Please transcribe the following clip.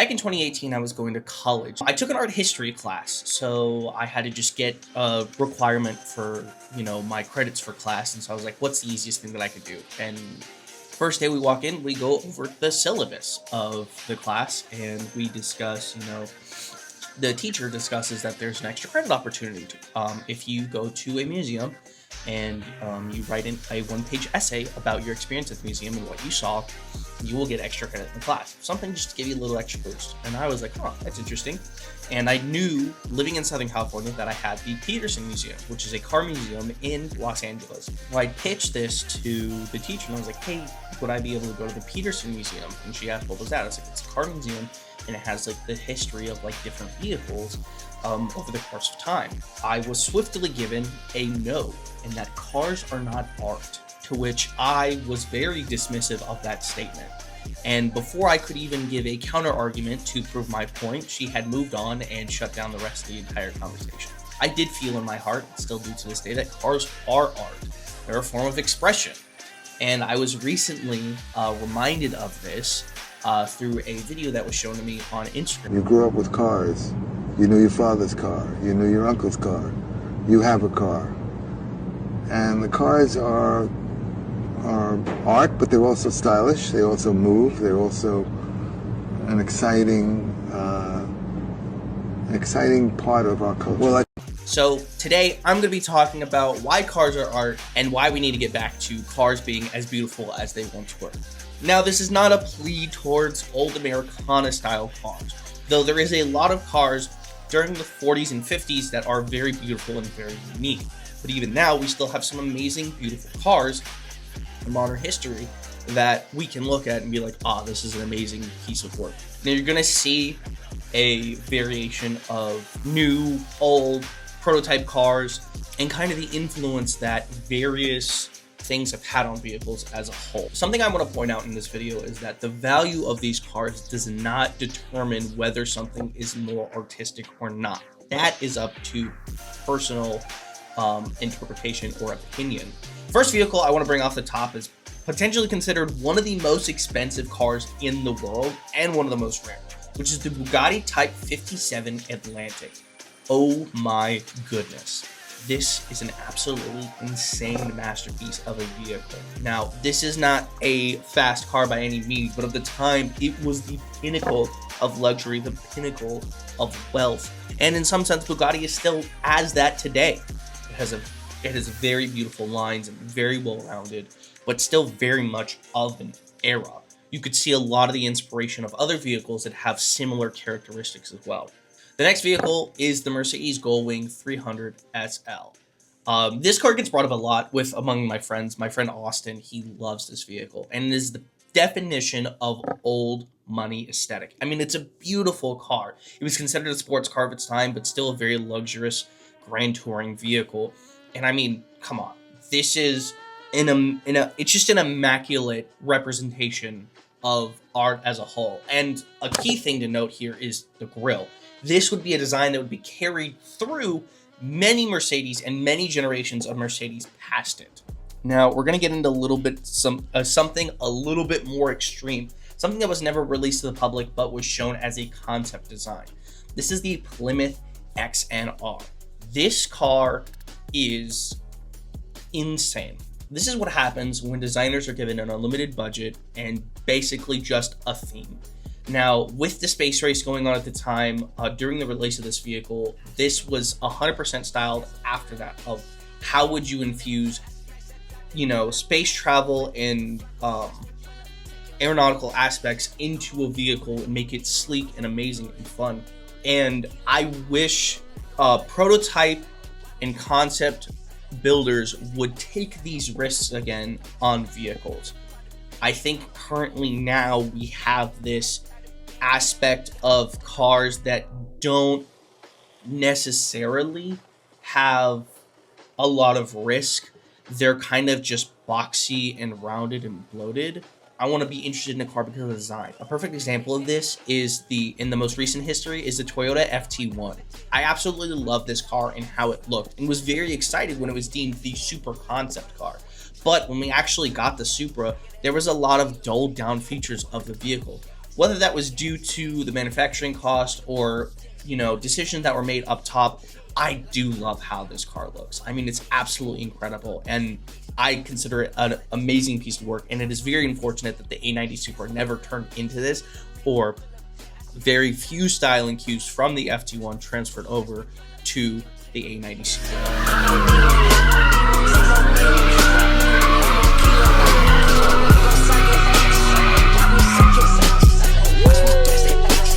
Back in 2018, I was going to college. I took an art history class, so I had to just get a requirement for, my credits for class. And so I was like, what's the easiest thing that I could do? And first day we walk in, we go over the syllabus of the class and we discuss, the teacher discusses that there's an extra credit opportunity if you go to a museum and you write in a one-page essay about your experience at the museum and what you saw, you will get extra credit in the class. Something just to give you a little extra boost. And I was like, oh, that's interesting. And I knew, living in Southern California, that I had the Peterson Museum, which is a car museum in Los Angeles. So I pitched this to the teacher and I was like, hey, would I be able to go to the Peterson Museum? And she asked, what was that? I was like, it's a car museum and it has the history of different vehicles over the course of time. I was swiftly given a no, and that cars are not art, to which I was very dismissive of that statement. And before I could even give a counter argument to prove my point, she had moved on and shut down the rest of the entire conversation. I did feel in my heart, still do to this day, that cars are art. They're a form of expression. And I was recently reminded of this through a video that was shown to me on Instagram. You grew up with cars. You knew your father's car. You knew your uncle's car. You have a car. And the cars are art, but they're also stylish. They also move. They're also an exciting part of our culture. So today I'm going to be talking about why cars are art and why we need to get back to cars being as beautiful as they once were. Now, this is not a plea towards old Americana style cars, though there is a lot of cars during the 40s and 50s that are very beautiful and very unique. But even now, we still have some amazing, beautiful cars in modern history that we can look at and be like, this is an amazing piece of work. Now you're going to see a variation of new, old, prototype cars and kind of the influence that various things have had on vehicles as a whole. Something I want to point out in this video is that the value of these cars does not determine whether something is more artistic or not. That is up to personal interpretation or opinion. First vehicle I want to bring off the top is potentially considered one of the most expensive cars in the world and one of the most rare, which is the Bugatti Type 57 Atlantic. Oh my goodness. This is an absolutely insane masterpiece of a vehicle. Now, this is not a fast car by any means, but at the time, it was the pinnacle of luxury, the pinnacle of wealth. And in some sense, Bugatti is still as that today. It has very beautiful lines and very well-rounded, but still very much of an era. You could see a lot of the inspiration of other vehicles that have similar characteristics as well. The next vehicle is the Mercedes Gullwing 300 SL. This car gets brought up a lot among my friends. My friend Austin, he loves this vehicle, and it is the definition of old money aesthetic. I mean, it's a beautiful car. It was considered a sports car of its time, but still a very luxurious grand touring vehicle. And I mean, come on, this is it's just an immaculate representation of art as a whole. And a key thing to note here is the grille. This would be a design that would be carried through many Mercedes and many generations of Mercedes past it. Now, we're going to get into something a little bit more extreme, something that was never released to the public but was shown as a concept design. This is the Plymouth XNR. This car is insane. This is what happens when designers are given an unlimited budget and basically just a theme. Now, with the space race going on at the time, during the release of this vehicle, this was 100% styled after that, of how would you infuse, space travel and aeronautical aspects into a vehicle and make it sleek and amazing and fun. And I wish prototype and concept builders would take these risks again on vehicles. I think currently now we have this aspect of cars that don't necessarily have a lot of risk. They're kind of just boxy and rounded and bloated. I want to be interested in a car because of the design. A perfect example of this is in the most recent history is the Toyota FT1. I absolutely love this car and how it looked and was very excited when it was deemed the super concept car. But when we actually got the Supra, there was a lot of dulled down features of the vehicle. Whether that was due to the manufacturing cost or, decisions that were made up top, I do love how this car looks. I mean, it's absolutely incredible, and I consider it an amazing piece of work, and it is very unfortunate that the A90 Super never turned into this, or very few styling cues from the FT1 transferred over to the A90 Super.